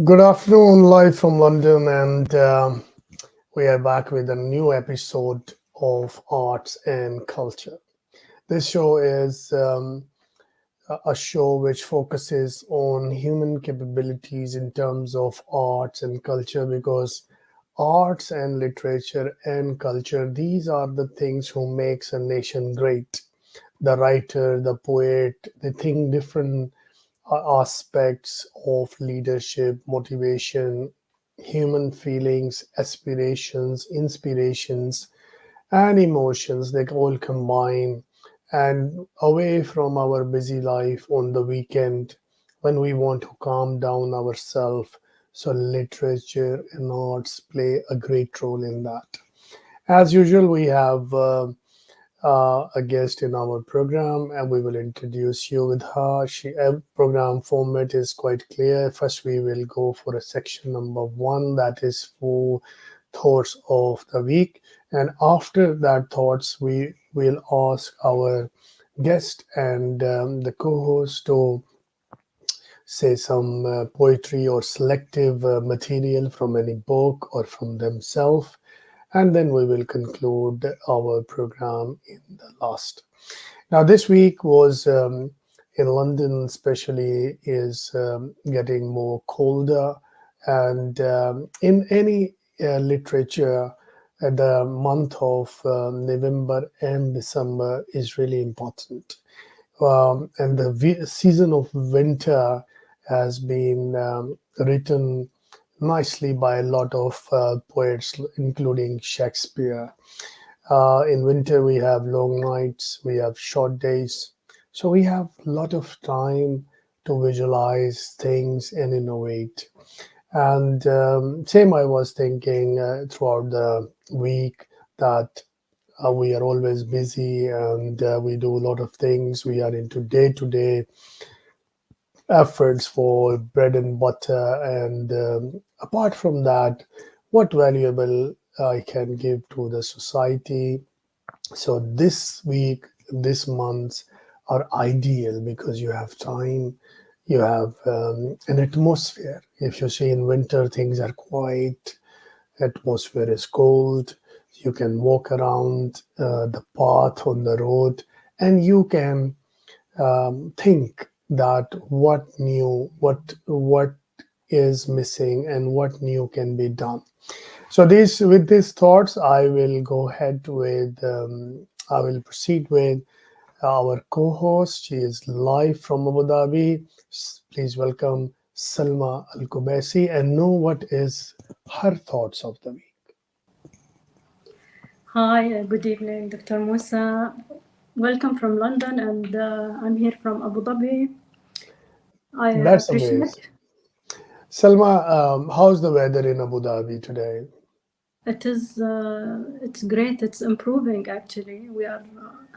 Good afternoon, live from London, and we are back with a new episode of Arts and Culture. This show is a show which focuses on human capabilities in terms of arts and culture because arts and literature and culture, these are the things who makes a nation great. The writer, the poet, they think different aspects of leadership, motivation, human feelings, aspirations, inspirations, and emotions. They all combine. And away from our busy life on the weekend, when we want to calm down ourselves, so literature and arts play a great role in that. As usual, we have a guest in our program, and we will introduce you with her. Program format is quite clear. First, we will go for a section number one, that is for thoughts of the week, and after that thoughts, we will ask our guest and the co-host to say some poetry or selective material from any book or from themselves, and then we will conclude our program in the last. Now, this week was in London, especially, is getting more colder, and in any literature, the month of November and December is really important. And the season of winter has been written nicely by a lot of poets, including Shakespeare. In winter, we have long nights, we have short days, so we have a lot of time to visualize things and innovate. And same, I was thinking throughout the week that we are always busy and we do a lot of things. We are into day to day efforts for bread and butter. And apart from that, what valuable I can give to the society. So this week, this month are ideal because you have time, you have an atmosphere. If you see in winter, things are quiet, atmosphere is cold, you can walk around the path on the road, and you can think that what is missing and what new can be done. So these with these thoughts, I will go ahead with I will proceed with our co-host. She is live from Abu Dhabi. Please welcome Salma Al Kubaisi and know what is her thoughts of the week. Hi, good evening, Dr. Musa. Welcome from London, and I'm here from Abu Dhabi. I That's amazing. appreciate Salma, how's the weather in Abu Dhabi today? it is. It's great. It's improving actually. We are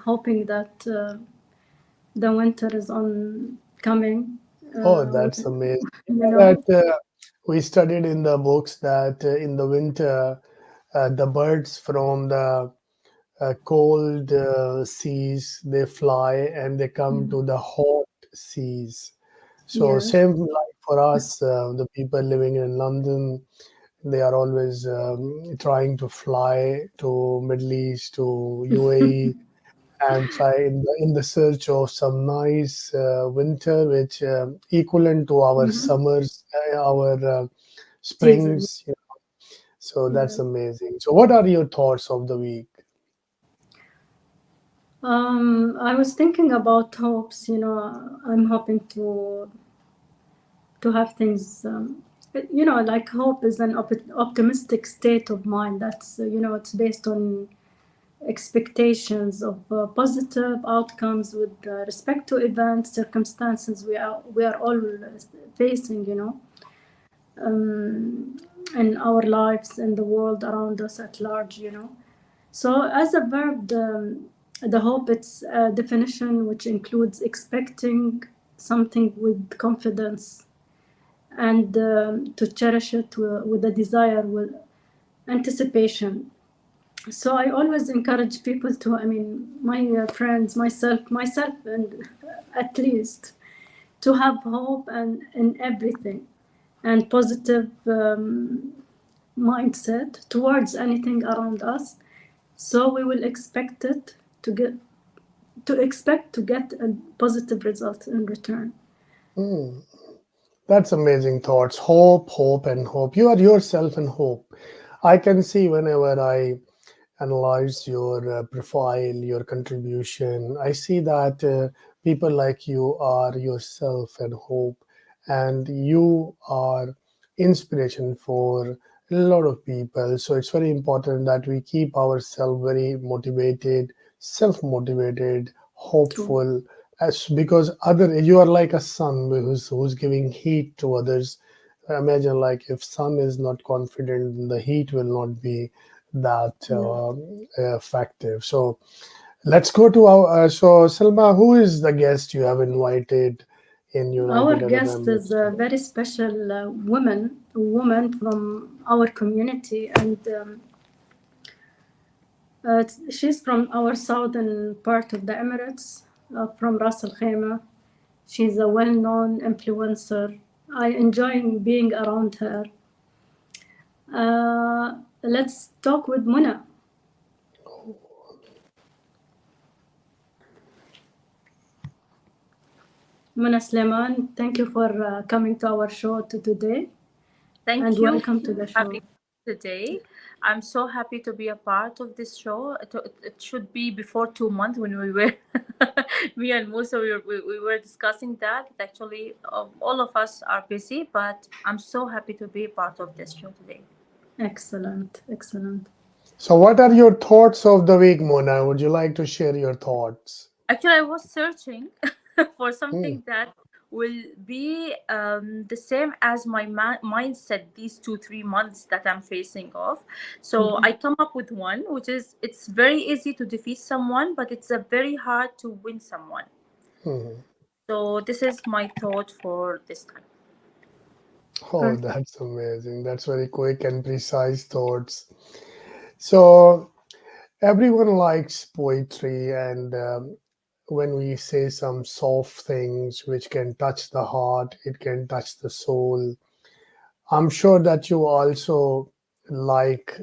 hoping that the winter is on coming. Oh, We, that's amazing. You you know know, that we studied in the books that in the winter, the birds from the cold seas, they fly and they come to the hot seas. So yes, same like for us, the people living in London, they are always trying to fly to Middle East, to UAE, and try in the search of some nice winter, which equivalent to our Mhm. summers, our Season. springs. So that's Yeah. amazing. So, what are your thoughts of the week? I was thinking about hopes. I'm hoping to have things. Like hope is an optimistic state of mind. That's it's based on expectations of positive outcomes with respect to events, circumstances we are all facing. Um, in our lives, in the world around us at large. So, as a verb, the hope, it's a definition which includes expecting something with confidence and to cherish it with a desire, with anticipation. So, I always encourage people to, I mean, my friends, myself, and at least to have hope and in everything and positive mindset towards anything around us, so we will expect to get a positive result in return. Hmm. That's amazing thoughts. Hope, hope, and hope. You are yourself and hope. I can see whenever I analyze your profile, your contribution, I see that people like you are yourself and hope, and you are inspiration for a lot of people. So it's very important that we keep ourselves very motivated, self motivated, True. hopeful, as because other you are like a sun who's giving heat to others. Imagine like if sun is not confident, then the heat will not be that Yeah. effective. So let's go to our. So Selma, who is the guest you have invited in Our United Arab guest is Emirates a today? very special woman from our community, and she's from our southern part of the Emirates, from Ras Al Khaimah. She's a well-known influencer. I enjoy being around her. Let's talk with Muna. Muna Sleman, thank you for coming to our show today, and Thank you welcome for to the having show. me today. I'm so happy to be a part of this show. It should be before 2 months when we were, me and Musa, we were discussing that. Actually, all of us are busy, but I'm so happy to be a part of this show today. Excellent, excellent. So what are your thoughts of the week, Mona? Would you like to share your thoughts? Actually, I was searching for Hmm. something that will be the same as my mindset these 2 3 months that I'm facing off. So Mhm. I come up with one, which is it's very easy to defeat someone, but it's a very hard to win someone. Hmm. So this is my thought for this time. Oh, Perfect. that's amazing. That's very quick and precise thoughts. So everyone likes poetry, and when we say some soft things which can touch the heart, it can touch the soul. I'm sure that you also like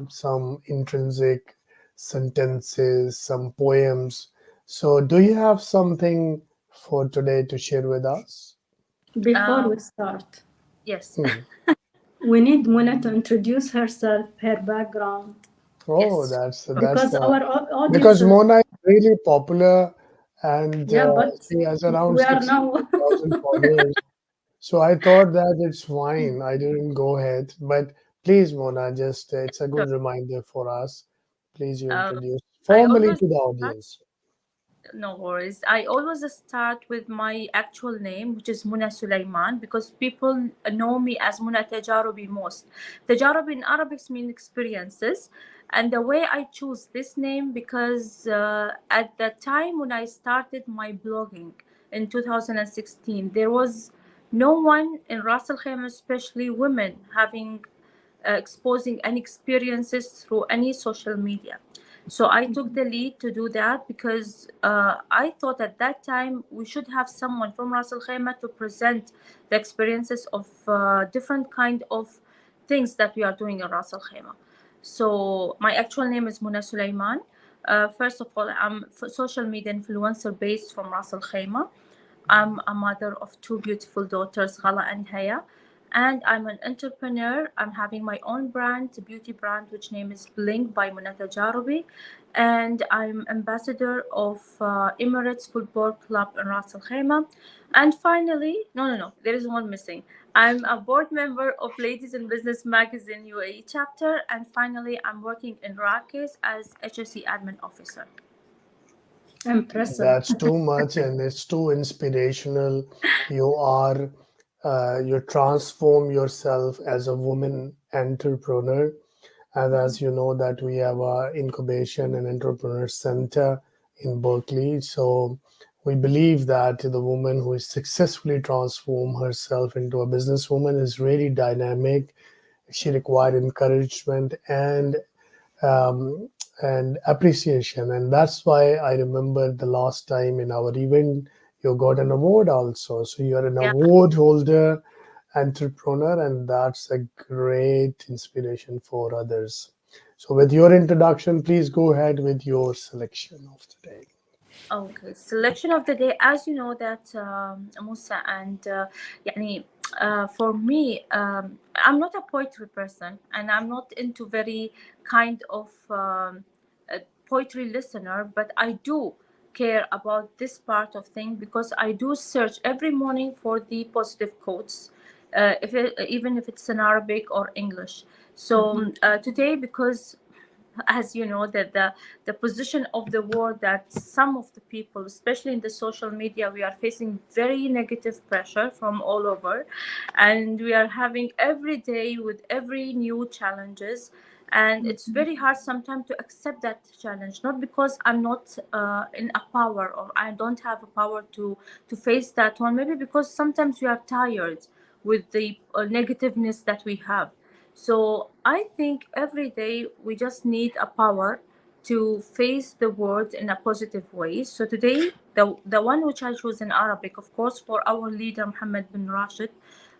some intrinsic sentences, some poems. So, do you have something for today to share with us? Before Um, we start, yes, Hmm. we need Muna to introduce herself, her background, Oh, yes, that's because the our audience because is, Mona is really popular, and yeah, but she has around we are now 60,000 followers. So I thought that it's fine. I didn't go ahead. But please, Mona, just it's a sure. good reminder for us. Please, you Um, introduce I formally always to the audience. No worries. I always start with my actual name, which is Muna Sulaiman, because people know me as Muna Tajarubi most. Tajarub in Arabic means experiences. And the way I choose this name, because at the time when I started my blogging in 2016, there was no one in Ras Al Khaimah, especially women, having exposing any experiences through any social media. So I took the lead to do that because I thought at that time we should have someone from Ras Al Khaimah to present the experiences of different kind of things that we are doing in Ras Al Khaimah. So my actual name is Muna Sulaiman. First of all, I'm a social media influencer based from Ras Al Khaimah. I'm a mother of two beautiful daughters, Ghala and Haya, and I'm an entrepreneur. I'm having my own brand, a beauty brand, which name is Blink by Munata Jarobi, and I'm ambassador of Emirates Football Club in Ras Al Khaimah. And finally, no, there is one missing. I'm a board member of Ladies in Business Magazine UAE chapter, and finally, I'm working in Rakis as HSE admin officer. Impressive. That's too much, and it's too inspirational. You are, you transform yourself as a woman entrepreneur. And as you know, that we have a incubation and entrepreneur center in Berkeley. So we believe that the woman who is successfully transformed herself into a businesswoman is really dynamic. She required encouragement um, and appreciation. And that's why I remember the last time in our event, you got an award also. So you're an Yeah. award holder, entrepreneur, and that's a great inspiration for others. So, with your introduction, please go ahead with your selection of today. Okay, selection of the day. As you know that Musa and يعني, for me, I'm not a poetry person, and I'm not into very kind of a poetry listener, but I do care about this part of thing because I do search every morning for the positive quotes, even if it's in Arabic or English. So today, because as you know that the position of the world, that some of the people, especially in the social media, we are facing very negative pressure from all over, and we are having every day with every new challenges, and it's very hard sometimes to accept that challenge, not because I'm not in a power or I don't have a power to face that one, maybe because sometimes we are tired with the negativeness that we have. So I think every day we just need a power to face the world in a positive way. So today, the one which I chose in Arabic, of course, for our leader Muhammad bin Rashid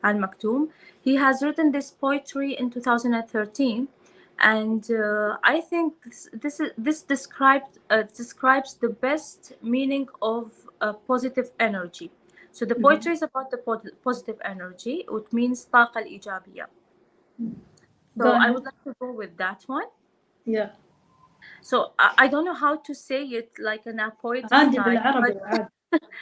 Al Maktoum, he has written this poetry in 2013, and I think this describes the best meaning of positive energy. So the poetry is about the positive energy, which means طاقة الإيجابية. Go So I ahead. would like to go with that one. Yeah. So I don't know how to say it like in a poetic عادي style, بالعربي but عادي.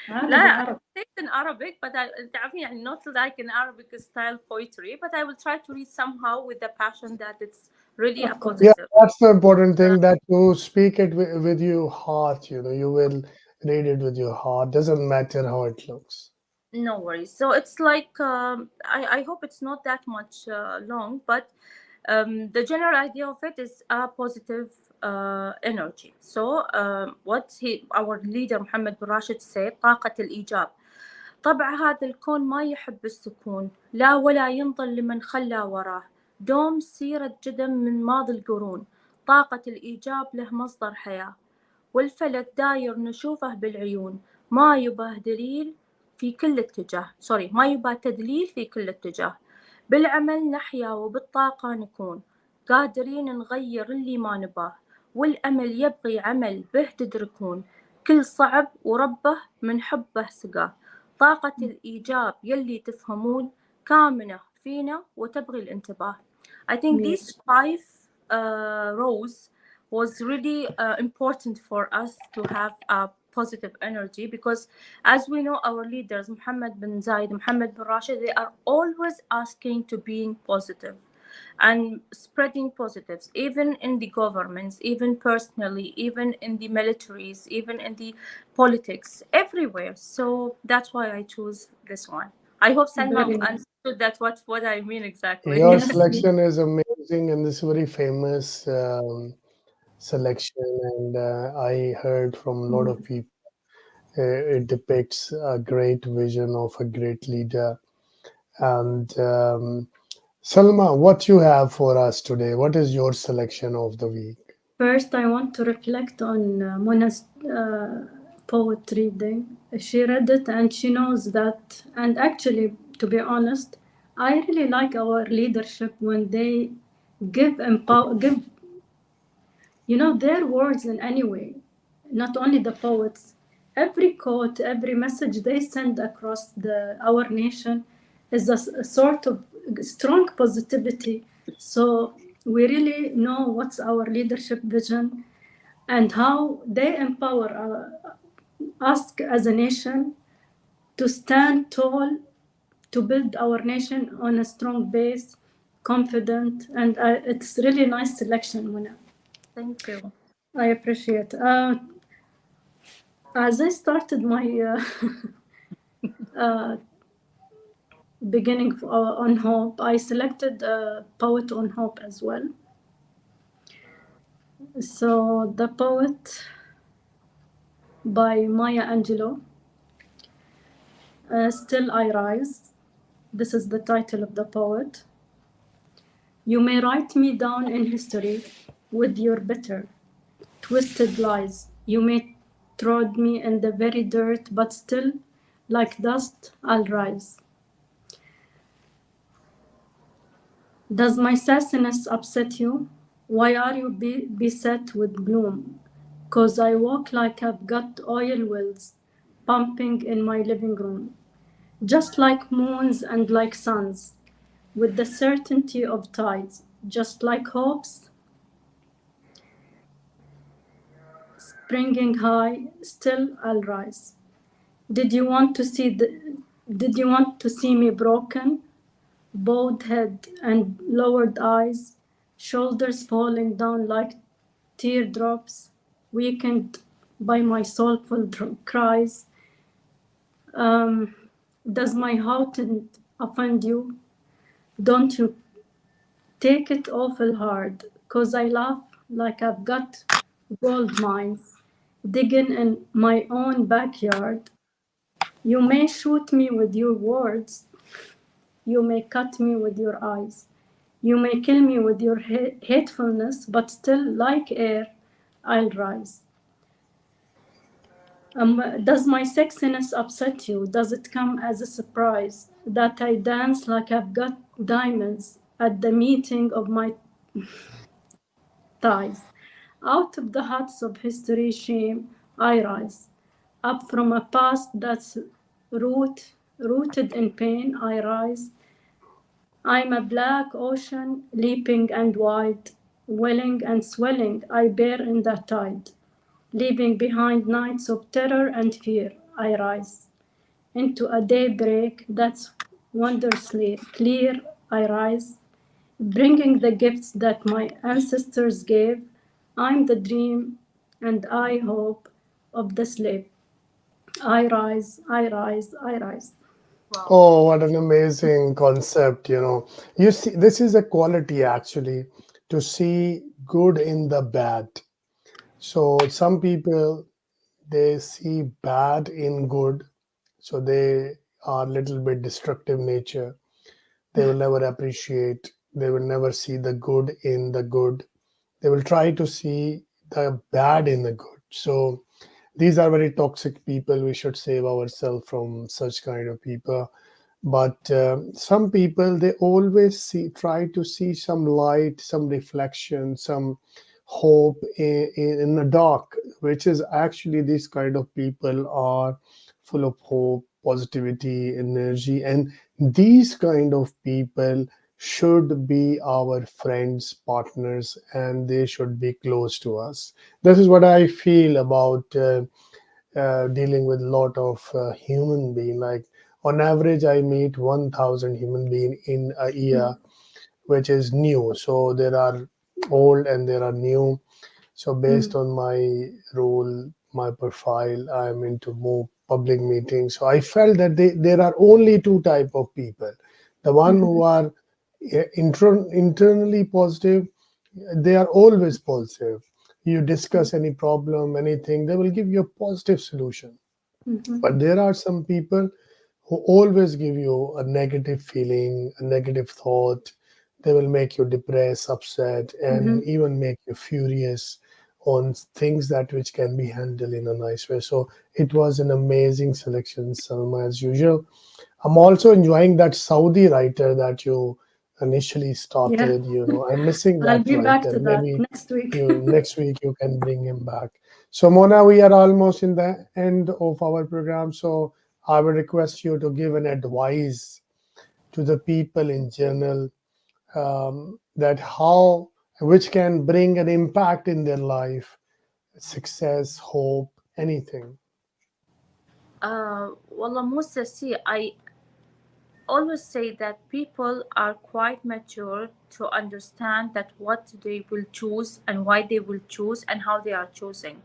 عادي لا I بالعربي. say it in Arabic, but I تعرفين يعني not like an Arabic style poetry, but I will try to read somehow with the passion that it's really a Of course. Yeah, positive. that's the important Uh, thing, that you speak it with your heart. You will read it with your heart. Doesn't matter how it looks. no worries. So it's like I hope it's not that much long, but the general idea of it is a positive energy. So what our leader Muhammad bin Rashid said, طاقة الإيجاب. طبع هذا الكون ما يحب السكون، لا ولا ينظل لمن خلى وراه، دوم سيرة جدم من ماضي القرون، طاقة الإيجاب له مصدر حياة، والفلك داير نشوفه بالعيون، ما يباه دليل في كل اتجاه، ما يباه تدليل في كل اتجاه، بالعمل نحيا وبالطاقة نكون، قادرين نغير اللي ما نباه، والأمل يبغي عمل به تدركون، كل صعب وربه من حبه سقاه، طاقة الإيجاب يلي تفهمون كامنة فينا وتبغي الانتباه. I think Yeah. these five rows was really important for us to have a positive energy, because as we know our leaders Muhammad bin Zayed, Muhammad bin Rashid, they are always asking to being positive and spreading positives, even in the governments, even personally, even in the militaries, even in the politics, everywhere. So that's why I choose this one. I hope Salma Very nice. understood that what I mean exactly. Your Yes. Yes. selection is amazing, and this very famous selection. And I heard from a lot of people. It depicts a great vision of a great leader. And Salma, what you have for us today? What is your selection of the week? First, I want to reflect on Mona's poetry reading. She read it and she knows that. And actually, to be honest, I really like our leadership when they give You know, their words in any way, not only the poets. Every quote, every message they send across our nation is a sort of strong positivity. So we really know what's our leadership vision and how they empower us as a nation to stand tall, to build our nation on a strong base, confident, and it's really nice selection, Muna. Thank you. I appreciate. As I started my uh, beginning on hope, I selected a poet on hope as well. So the poet by Maya Angelou, Still I Rise. This is the title of the poet. You may write me down in history with your bitter, twisted lies. You may trod me in the very dirt, but still, like dust, I'll rise. Does my sassiness upset you? Why are you beset with gloom? 'Cause I walk like I've got oil wells pumping in my living room, just like moons and like suns, with the certainty of tides, just like hopes springing high, still I'll rise. Did you want to see did you want to see me broken? Bowed head and lowered eyes, shoulders falling down like teardrops, weakened by my soulful cries. Um, does my heart offend you? Don't you take it awful hard, 'cause I laugh like I've got gold mines digging in my own backyard. You may shoot me with your words, you may cut me with your eyes, you may kill me with your hatefulness, but still, like air, I'll rise. Does my sexiness upset you? Does it come as a surprise that I dance like I've got diamonds at the meeting of my thighs? Out of the huts of history, shame, I rise. Up from a past that's rooted in pain, I rise. I'm a black ocean, leaping and wide, welling and swelling, I bear in the tide. Leaving behind nights of terror and fear, I rise. Into a daybreak that's wondrously clear, I rise. Bringing the gifts that my ancestors gave, I'm the dream and I hope of the slave. I rise, I rise, I rise. Wow. Oh, what an amazing concept, you know. You see, this is a quality actually, to see good in the bad. So some people, they see bad in good, so they are little bit destructive nature. They will never appreciate, they will never see the good in the good. They will try to see the bad in the good. So these are very toxic people. We should save ourselves from such kind of people. But some people, they always see, try to see some light, some reflection, some hope in the dark, which is actually, these kind of people are full of hope, positivity, energy, and these kind of people should be our friends, partners, and they should be close to us. This is what I feel about dealing with a lot of human being. Like on average, I meet 1,000 human being in a year, which is new. So there are old and there are new. So based Mm, on my role, my profile, I'm into more public meetings. So I felt that there are only two type of people: the one who are internally positive, they are always positive. You discuss any problem, anything, they will give you a positive solution. mhm, But there are some people who always give you a negative feeling, a negative thought. They will make you depressed, upset, and mhm, even make you furious on things that which can be handled in a nice way. So it was an amazing selection, Salma, as usual. I'm also enjoying that Saudi writer that you initially Yeah, started. I'm missing I'll that be light, back to and that maybe next week. next week you can bring him back. So Mona, we are almost in the end of our program, so I would request you to give an advice to the people in general, that how which can bring an impact in their life, success, hope, anything. Wallah, Musa, see, I always say that people are quite mature to understand that what they will choose and why they will choose and how they are choosing.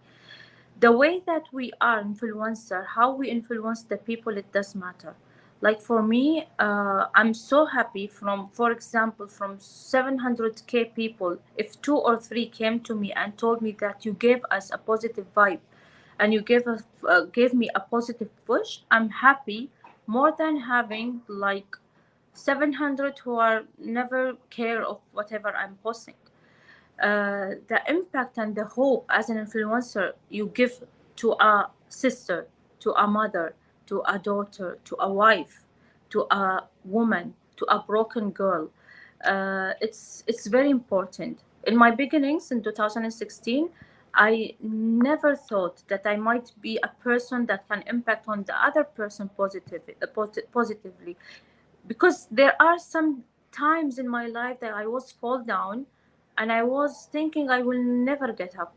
The way that we are influencer, how we influence the people, it does matter. Like for me, I'm so happy from, for example, from 700K people, if two or three came to me and told me that you gave us a positive vibe and you gave me a positive push, I'm happy more than having like 700 who are never care of whatever I'm posting. The impact and the hope as an influencer you give to a sister, to a mother, to a daughter, to a wife, to a woman, to a broken girl. It's very important. In my beginnings in 2016, I never thought that I might be a person that can impact on the other person positively, because there are some times in my life that I was fall down and I was thinking I will never get up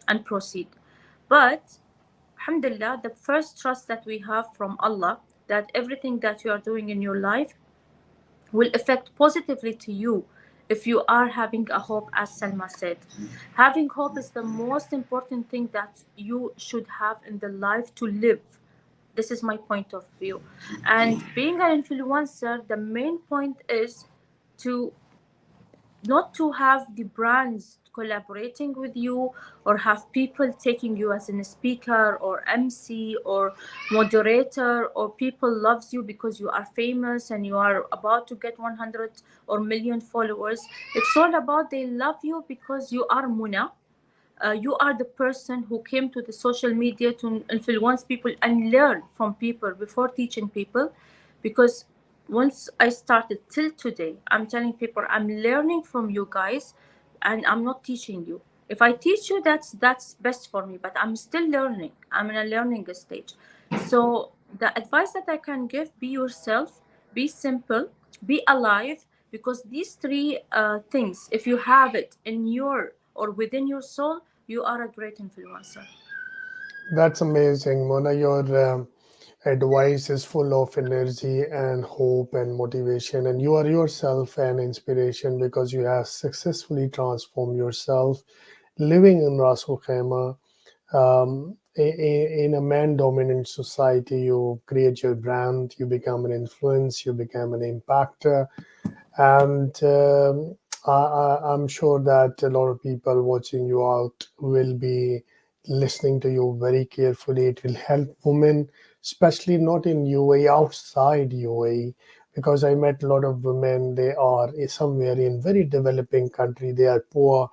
and proceed. But alhamdulillah, the first trust that we have from Allah, that everything that you are doing in your life will affect positively to you if you are having a hope, as Selma said. Having hope is the most important thing that you should have in the life to live. This is my point of view. And being an influencer, the main point is to not to have the brands collaborating with you or have people taking you as a speaker or MC or moderator, or people loves you because you are famous and you are about to get 100 or million followers. It's all about they love you because you are Muna. You are the person who came to the social media to influence people and learn from people before teaching people. Because once I started till today, I'm telling people I'm learning from you guys and I'm not teaching you. If I teach you, that's best for me, but I'm still learning. I'm in a learning stage. So the advice that I can give: be yourself, be simple, be alive, because these three things, if you have it in your or within your soul, you are a great influencer. That's amazing, Mona. Your advice is full of energy and hope and motivation, and you are yourself an inspiration because you have successfully transformed yourself living in Ras Al Khaimah. In a man dominant society, you create your brand, you become an influence, you become an impactor, and I'm sure that a lot of people watching you out will be listening to you very carefully. It will help women, especially not in UAE, outside UAE, because I met a lot of women. They are somewhere in very developing country. They are poor,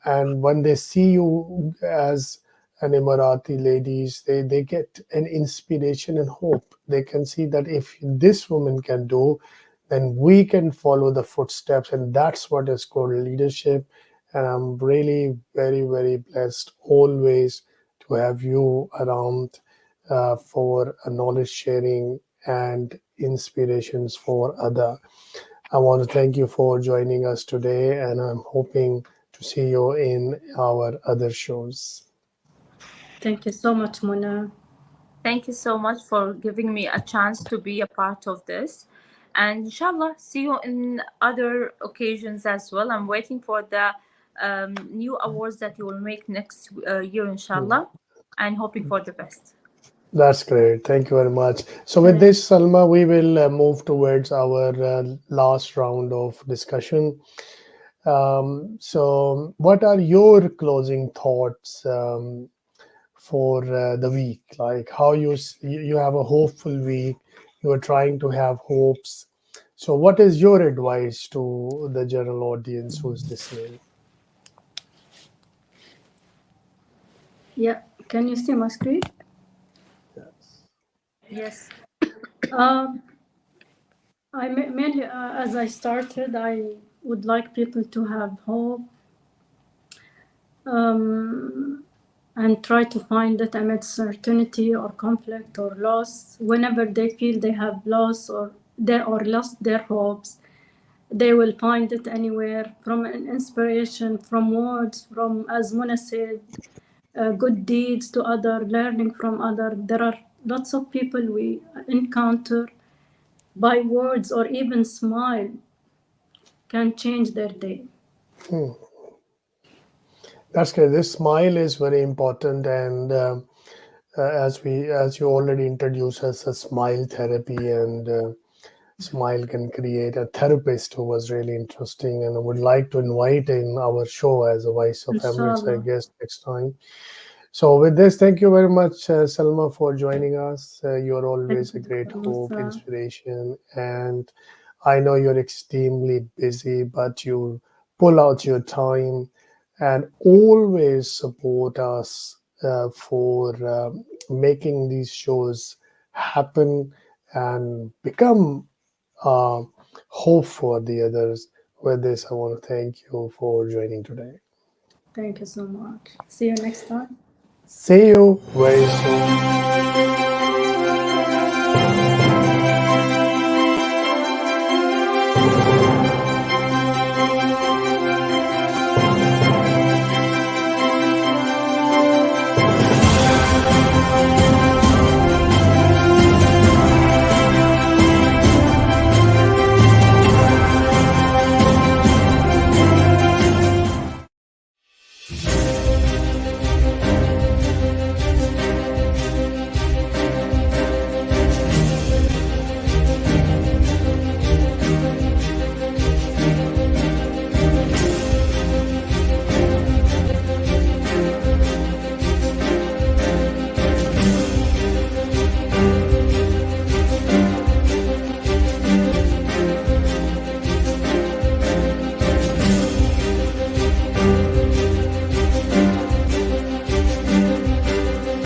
and when they see you as an Emirati ladies, they get an inspiration and hope. They can see that if this woman can do, then we can follow the footsteps, and that's what is called leadership. And I'm really very blessed always to have you around, for a knowledge sharing and inspirations for other. I want to thank you for joining us today, and I'm hoping to see you in our other shows. Thank you so much, Mona. Thank you so much for giving me a chance to be a part of this. And inshallah, see you in other occasions as well. I'm waiting for the new awards that you will make next year, inshallah, and hoping for the best. That's great. Thank you very much. So, with Thank this, Salma, we will move towards our last round of discussion. So, what are your closing thoughts for the week? Like how you have a hopeful week, you are trying to have hopes. So, what is your advice to the general audience who's listening? Yeah, can you see my screen? Yes. Yes. Um, Mainly, as I started, I would like people to have hope, um, and try to find it amid certainty or conflict or loss. Whenever they feel they have lost or lost their hopes, they will find it anywhere from an inspiration, from words, from, as Mona said, good deeds to other, learning from other. There are lots of people we encounter by words or even smile can change their day. Hmm. That's great. This smile is very important, and as you already introduced us, a smile therapy, and smile can create a therapist who was really interesting, and I would like to invite in our show as a voice of Emirates, I Inshallah. guess, next time. So, with this, thank you very much, Selma, for joining us. You're Thank always a you, great Dr. hope, Musa. inspiration, and I know you're extremely busy, but you pull out your time and always support us for making these shows happen and become uh, hope for the others. With this, I want to thank you for joining today. Thank you so much. See you next time. See you very soon.